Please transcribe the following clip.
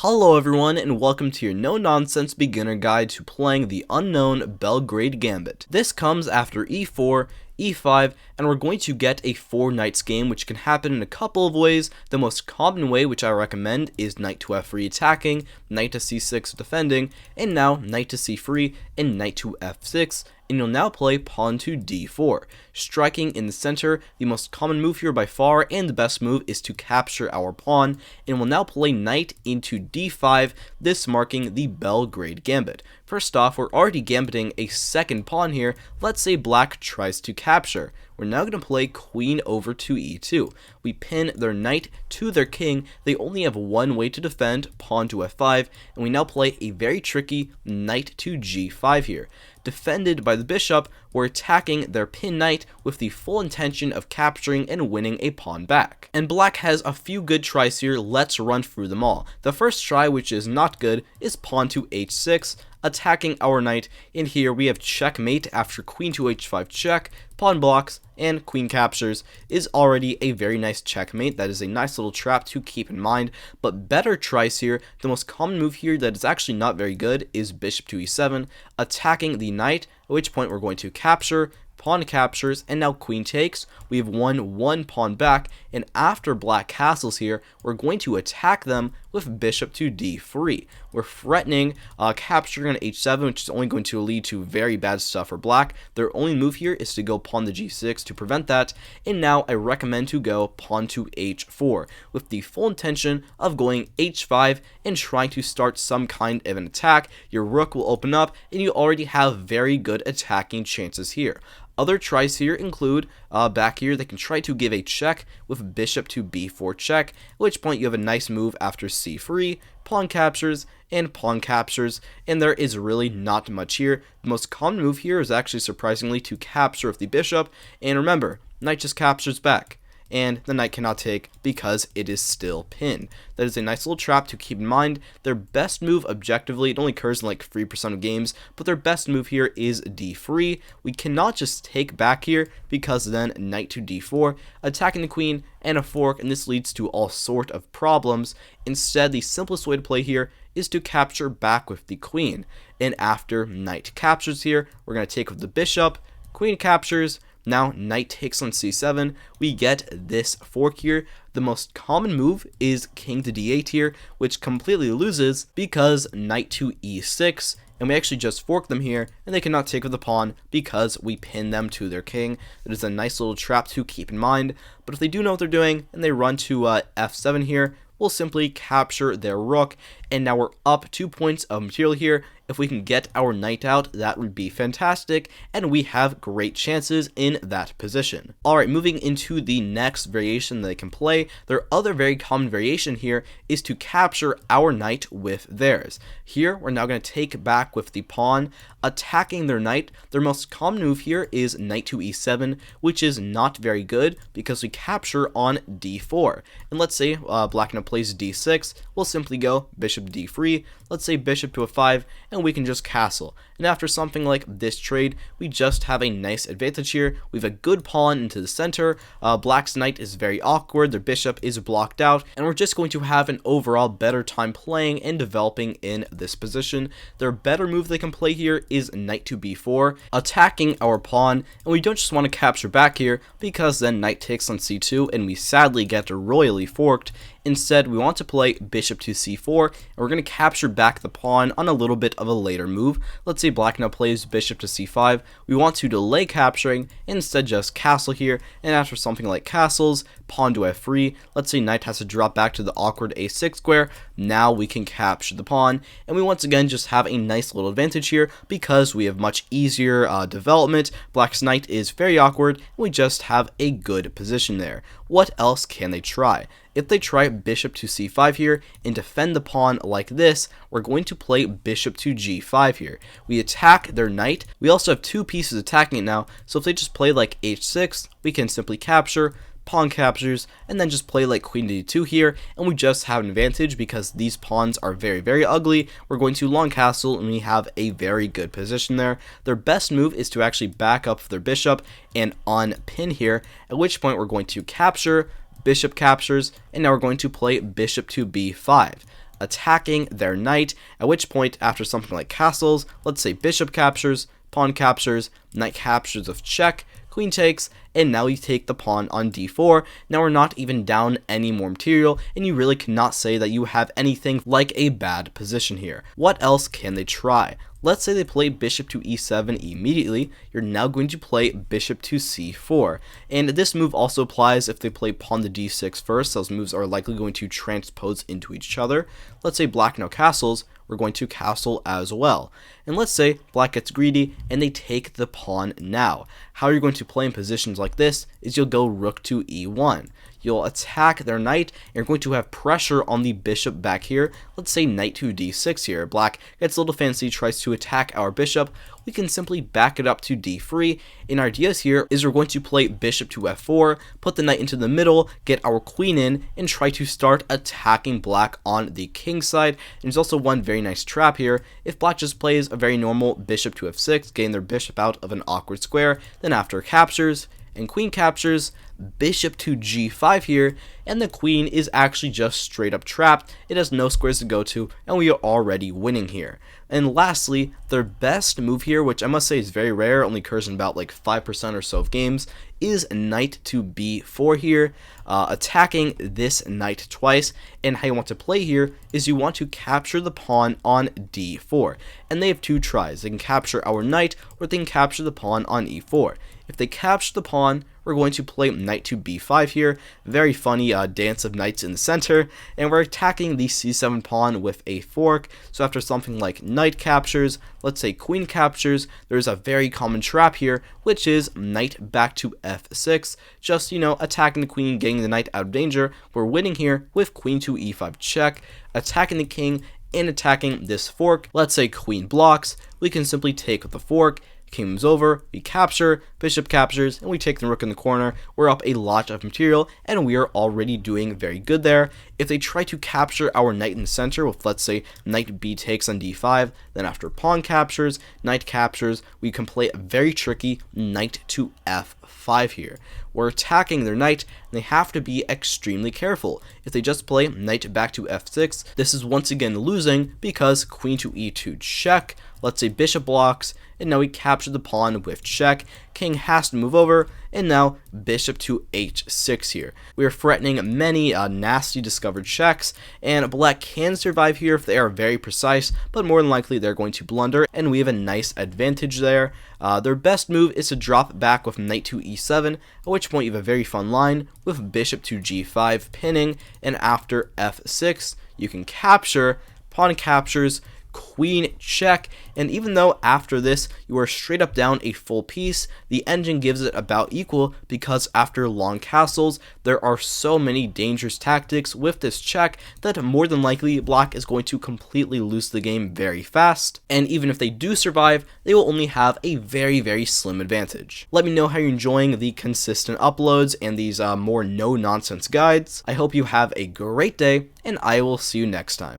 Hello everyone, and welcome to your no-nonsense beginner guide to playing the unknown Belgrade Gambit. This comes after e4, e5, and we're going to get a 4 knights game, which can happen in a couple of ways. The most common way, which I recommend, is knight to f3 attacking, knight to c6 defending, and now knight to c3 and knight to f6. And you'll now play pawn to d4. Striking in the center, the most common move here by far, and the best move is to capture our pawn, and we'll now play knight into d5, this marking the Belgrade Gambit. First off, we're already gambiting a second pawn here. Let's say black tries to capture. We're now going to play queen over to e2. We pin their knight to their king. They only have one way to defend, pawn to f5, and we now play a very tricky knight to g5 here. Defended by the bishop, we're attacking their pin knight with the full intention of capturing and winning a pawn back. And black has a few good tries here. Let's run through them all. The first try, which is not good, is pawn to h6, attacking our knight. And here we have checkmate after queen to h5 check, pawn blocks, and queen captures is already a very nice checkmate. That is a nice little trap to keep in mind. But better tries here, the most common move here that is actually not very good is bishop to e7, attacking the knight, at which point we're going to capture, pawn captures, and now queen takes. We have won one pawn back, and after black castles here, we're going to attack them with bishop to d3. We're threatening capturing on h7, which is only going to lead to very bad stuff for black. Their only move here is to go pawn to g6 to prevent that, and now I recommend to go pawn to h4 with the full intention of going h5 and trying to start some kind of an attack. Your rook will open up, and you already have very good attacking chances here. Other tries here include, back here, they can try to give a check with bishop to b4 check, at which point you have a nice move after c3, pawn captures, and pawn captures, and there is really not much here. The most common move here is actually surprisingly to capture with the bishop, and remember, knight just captures back, and the knight cannot take because it is still pinned. That is a nice little trap to keep in mind. Their best move objectively, it only occurs in like 3% of games, but their best move here is d3. We cannot just take back here because then knight to d4, attacking the queen and a fork, and this leads to all sort of problems. Instead, the simplest way to play here is to capture back with the queen. And after knight captures here, we're going to take with the bishop, queen captures. Now knight takes on c7, we get this fork here. The most common move is king to d8 here, which completely loses because knight to e6, and we actually just fork them here, and they cannot take with the pawn because we pin them to their king. That is a nice little trap to keep in mind, but if they do know what they're doing and they run to f7 here, we'll simply capture their rook, and now we're up 2 points of material here. If we can get our knight out, that would be fantastic, and we have great chances in that position. Alright, moving into the next variation that they can play, their other very common variation here is to capture our knight with theirs. Here, we're now going to take back with the pawn, attacking their knight. Their most common move here is knight to e7, which is not very good because we capture on d4. And let's say black now plays d6, we'll simply go bishop d3, let's say bishop to a5, and we can just castle. And after something like this trade, we just have a nice advantage here. We have a good pawn into the center. Black's knight is very awkward, their bishop is blocked out, and we're just going to have an overall better time playing and developing in this position. Their better move they can play here is knight to b4, attacking our pawn, and we don't just want to capture back here because then knight takes on c2 and we sadly get royally forked. Instead, we want to play bishop to c4, and we're going to capture back the pawn on a little bit of a later move. Let's say black now plays bishop to c5. We want to delay capturing, and instead just castle here, and after something like castles, pawn to f3, let's say knight has to drop back to the awkward a6 square. Now we can capture the pawn, and we once again just have a nice little advantage here because we have much easier development. Black's knight is very awkward, and we just have a good position there. What else can they try? If they try bishop to c5 here and defend the pawn like this, we're going to play bishop to g5 here. We attack their knight. We also have two pieces attacking it now, so if they just play like h6, we can simply capture, pawn captures, and then just play like queen to d2 here, and we just have an advantage because these pawns are very, very ugly. We're going to long castle, and we have a very good position there. Their best move is to actually back up their bishop and unpin here, at which point we're going to capture, bishop captures, and now we're going to play bishop to b5. attacking their knight, at which point after something like castles, let's say bishop captures, pawn captures, knight captures with check, queen takes, and now you take the pawn on d4. Now we're not even down any more material, and you really cannot say that you have anything like a bad position here. What else can they try? Let's say they play bishop to e7 immediately. You're now going to play bishop to c4, and this move also applies if they play pawn to d6 first. Those moves are likely going to transpose into each other. Let's say black now castles, we're going to castle as well. And let's say black gets greedy and they take the pawn now. How you're going to play in positions like this is you'll go rook to e1. You'll attack their knight, and you're going to have pressure on the bishop back here. Let's say knight to d6 here. Black gets a little fancy, tries to attack our bishop. We can simply back it up to d3. And our ideas here is we're going to play bishop to f4, put the knight into the middle, get our queen in, and try to start attacking black on the king side. And there's also one very nice trap here. If black just plays a very normal bishop to f6, getting their bishop out of an awkward square, then after captures and queen captures, bishop to g5 here, and the queen is actually just straight up trapped. It has no squares to go to, and we are already winning here. And lastly, their best move here, which I must say is very rare, only occurs in about like 5% or so of games, is knight to b4 here, attacking this knight twice. And how you want to play here is you want to capture the pawn on d4, and they have two tries. They can capture our knight, or they can capture the pawn on e4. If they capture the pawn, we're going to play knight to b5 here. Very funny dance of knights in the center, and we're attacking the c7 pawn with a fork. So after something like knight captures, let's say queen captures, there's a very common trap here, which is knight back to f6. Just, attacking the queen, getting the knight out of danger. We're winning here with queen to e5 check, attacking the king, and attacking this fork. Let's say queen blocks, we can simply take with the fork. King moves over, we capture, bishop captures, and we take the rook in the corner. We're up a lot of material, and we are already doing very good there. If they try to capture our knight in the center with, let's say, knight b takes on d5, then after pawn captures, knight captures, we can play a very tricky knight to f5 here. We're attacking their knight, and they have to be extremely careful. If they just play knight back to f6, this is once again losing because queen to e2 check, let's say bishop blocks, and now we capture the pawn with check. King has to move over, and now bishop to h6 here. We are threatening many nasty discovered checks, and black can survive here if they are very precise, but more than likely they're going to blunder, and we have a nice advantage there. Their best move is to drop back with knight to e7, at which point you have a very fun line with bishop to g5 pinning, and after f6 you can capture, pawn captures, queen check, and even though after this you are straight up down a full piece, the engine gives it about equal because after long castles there are so many dangerous tactics with this check that more than likely black is going to completely lose the game very fast, and even if they do survive, they will only have a very slim advantage. Let me know how you're enjoying the consistent uploads and these more no nonsense guides. I hope you have a great day, and I will see you next time.